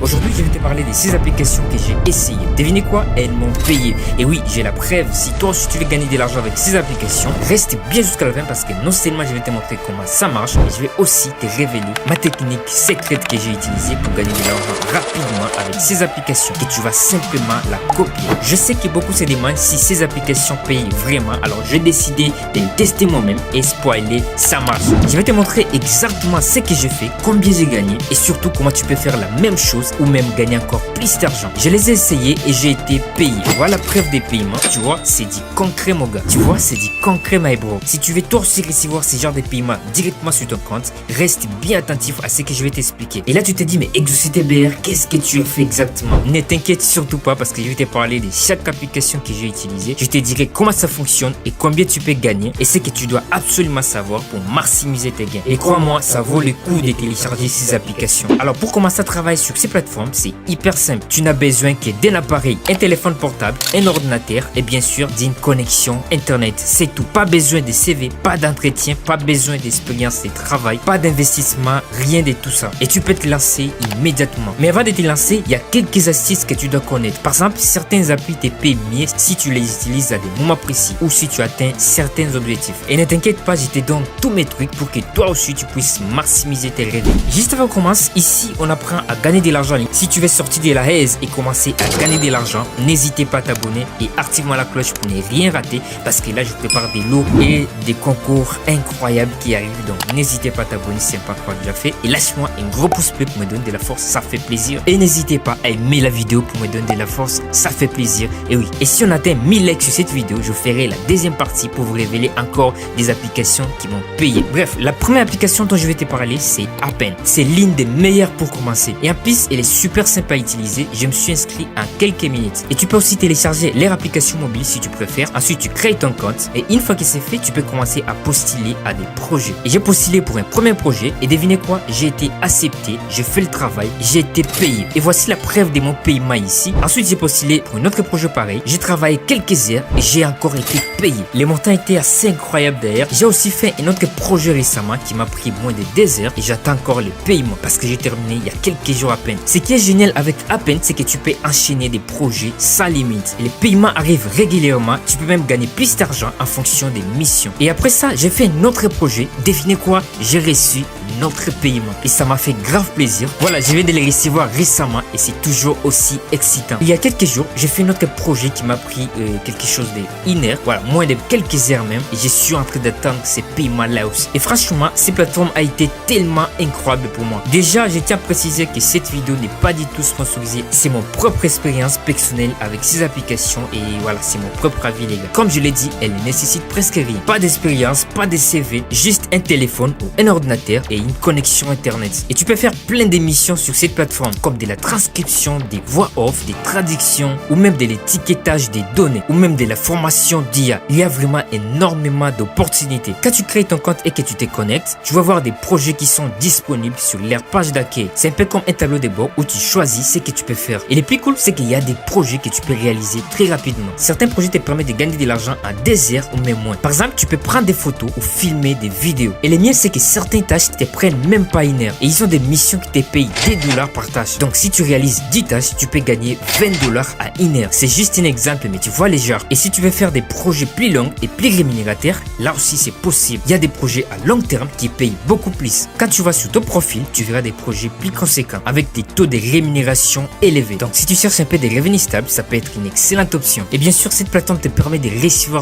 Aujourd'hui, je vais te parler des 6 applications que j'ai essayées. Devinez quoi? Elles m'ont payé. Et oui, j'ai la preuve. Si toi aussi tu veux gagner de l'argent avec ces applications, reste bien jusqu'à la fin parce que non seulement je vais te montrer comment ça marche, mais je vais aussi te révéler ma technique secrète que j'ai utilisée pour gagner de l'argent rapidement avec ces applications que tu vas simplement la copier. Je sais que beaucoup se demandent si ces applications payent vraiment, alors j'ai décidé de les tester moi-même et spoiler, ça marche. Je vais te montrer exactement ce que j'ai fait, combien j'ai gagné et surtout comment tu peux faire la même chose ou même gagner encore plus d'argent. Je les ai essayés et j'ai été payé. Voilà la preuve des paiements. Tu vois, c'est dit concret mon gars. Tu vois, c'est dit concret my bro. Si tu veux toi aussi recevoir ce genre de paiements directement sur ton compte, reste bien attentif à ce que je vais t'expliquer. Et là tu te dis mais Exocité BR, qu'est-ce que tu as fait exactement? Ne t'inquiète surtout pas parce que je vais te parler de chaque application que j'ai utilisée. Je te dirai comment ça fonctionne et combien tu peux gagner et ce que tu dois absolument savoir pour maximiser tes gains. Et crois-moi, ça vaut le coup de télécharger ces applications. Alors pour commencer à travailler sur ces plateformes, c'est hyper simple. Tu n'as besoin que d'un appareil, un téléphone portable, un ordinateur et bien sûr d'une connexion internet. C'est tout. Pas besoin de CV, pas d'entretien, pas besoin d'expérience de travail, pas d'investissement, rien de tout ça. Et tu peux te lancer immédiatement. Mais avant de te lancer, il y a quelques astuces que tu dois connaître. Par exemple, certains applis te paient mieux si tu les utilises à des moments précis ou si tu atteins certains objectifs. Et ne t'inquiète pas, je te donne tous mes trucs pour que toi aussi tu puisses maximiser tes revenus. Juste avant qu'on commence, ici on apprend à gagner de l'argent. Si tu veux sortir de la haise et commencer à gagner de l'argent, n'hésitez pas à t'abonner et active la cloche pour ne rien rater parce que là je prépare des lots et des concours incroyables qui arrivent. Donc n'hésitez pas à t'abonner si ce n'est pas encore déjà fait et lâche-moi un gros pouce bleu pour me donner de la force, ça fait plaisir. Et n'hésitez pas à aimer la vidéo pour me donner de la force, ça fait plaisir. Et oui, et si on atteint 1000 likes sur cette vidéo, je ferai la deuxième partie pour vous révéler encore des applications qui m'ont payé. Bref, la première application dont je vais te parler, c'est Appen. C'est l'une des meilleures pour commencer. Et en plus, elle est super simple à utiliser. Je me suis inscrit en quelques minutes. Et tu peux aussi télécharger leur application mobile si tu préfères. Ensuite, tu crées ton compte. Et une fois que c'est fait, tu peux commencer à postuler à des projets. Et j'ai postulé pour un premier projet. Et devinez quoi? J'ai été accepté. J'ai fait le travail. J'ai été payé. Et voici la preuve de mon paiement ici. Ensuite, j'ai postulé pour un autre projet pareil. J'ai travaillé quelques heures et j'ai encore été payé. Les montants étaient assez incroyables d'ailleurs. J'ai aussi fait un autre projet récemment qui m'a pris moins de 2 heures et j'attends encore le paiement parce que j'ai terminé il y a quelques jours à peine. Ce qui est génial avec Appen, c'est que tu peux enchaîner des projets sans limite. Et les paiements arrivent régulièrement. Tu peux même gagner plus d'argent en fonction des missions. Et après ça, j'ai fait un autre projet. Devinez quoi? J'ai reçu notre paiement et ça m'a fait grave plaisir. Voilà, je viens de les recevoir récemment et c'est toujours aussi excitant. Il y a quelques jours, j'ai fait notre projet qui m'a pris quelque chose de 1 heure, voilà, moins de quelques heures même, et je suis en train d'attendre ces paiements là aussi. Et franchement, cette plateforme a été tellement incroyable pour moi. Déjà, je tiens à préciser que cette vidéo n'est pas du tout sponsorisée. C'est mon propre expérience personnelle avec ces applications et voilà, c'est mon propre avis les gars. Comme je l'ai dit, elle ne nécessite presque rien. Pas d'expérience, pas de CV, juste un téléphone ou un ordinateur et une connexion internet. Et tu peux faire plein d'émissions sur cette plateforme comme de la transcription, des voix off, des traductions ou même de l'étiquetage des données ou même de la formation d'IA. Il y a vraiment énormément d'opportunités. Quand tu crées ton compte et que tu te connectes, tu vas voir des projets qui sont disponibles sur leur page d'accueil. C'est un peu comme un tableau de bord où tu choisis ce que tu peux faire. Et le plus cool, c'est qu'il y a des projets que tu peux réaliser très rapidement. Certains projets te permettent de gagner de l'argent en 2 heures ou même moins. Par exemple, tu peux prendre des photos ou filmer des vidéos. Et le mieux, c'est que certaines tâches te prennent même pas 1 heure. Et ils ont des missions qui te payent $10 par tâche. Donc si tu réalises 10 tâches, tu peux gagner $20 à 1 heure. C'est juste un exemple, mais tu vois les genres. Et si tu veux faire des projets plus longs et plus rémunérateurs, là aussi c'est possible. Il y a des projets à long terme qui payent beaucoup plus. Quand tu vas sur ton profil, tu verras des projets plus conséquents avec des taux de rémunération élevés. Donc si tu cherches un peu des revenus stables, ça peut être une excellente option. Et bien sûr, cette plateforme te permet de recevoir